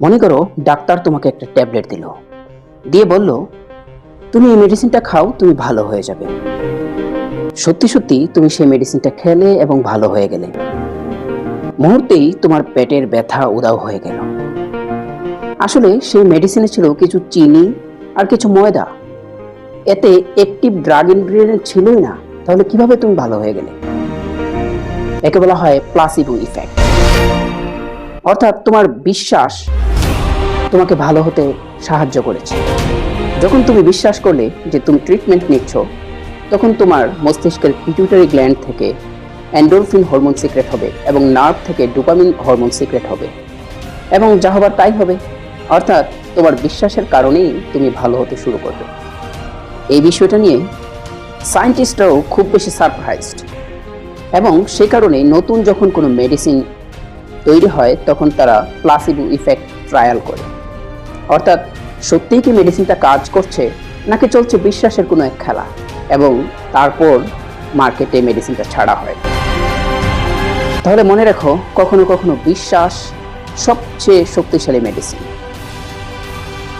মনে করো ডাক্তার তোমাকে একটা ট্যাবলেট দিল, দিয়ে বলল তুমি এই মেডিসিনটা খাও, তুমি ভালো হয়ে যাবে। সত্যি সত্যি তুমি সেই মেডিসিনটা খেলে এবং ভালো হয়ে গেলে। মুহূর্তেই তোমার পেটের ব্যথা উধাও হয়ে গেল। আসলে সেই মেডিসিনে ছিল কিছু চিনি আর কিছু ময়দা। এতে অ্যাক্টিভ ড্রাগ ইনগ্রেডিয়েন্ট ছিলই না। তাহলে কিভাবে তুমি ভালো হয়ে গেলে? একে বলা হয় প্লাসিবো ইফেক্ট। অর্থাৎ তোমার বিশ্বাস তোমাকে ভালো হতে সাহায্য করেছে। যখন তুমি বিশ্বাস করলে যে তুমি ট্রিটমেন্ট নিচ্ছ, তখন তোমার মস্তিষ্কের পিটুইটারি গ্ল্যান্ড থেকে এন্ডোরফিন হরমোন সিক্রেট হবে এবং নার্ভ থেকে ডোপামিন হরমোন সিক্রেট হবে, এবং যা হবার তাই হবে। অর্থাৎ তোমার বিশ্বাসের কারণেই তুমি ভালো হতে শুরু করবে। এই বিষয়টা নিয়ে সায়েন্টিস্টরাও খুব বেশি সারপ্রাইজড, এবং সে কারণে নতুন যখন কোনো মেডিসিন তৈরি হয় তখন তারা প্লাসিবো ইফেক্ট ট্রায়াল করে। অর্থাৎ সত্যিই কি মেডিসিনটা কাজ করছে, নাকি চলছে বিশ্বাসের কোনো এক খেলা, এবং তারপর মার্কেটে মেডিসিনটা ছাড়া হয়। তাহলে মনে রাখো, কখনো কখনো বিশ্বাস সবচেয়ে শক্তিশালী মেডিসিন।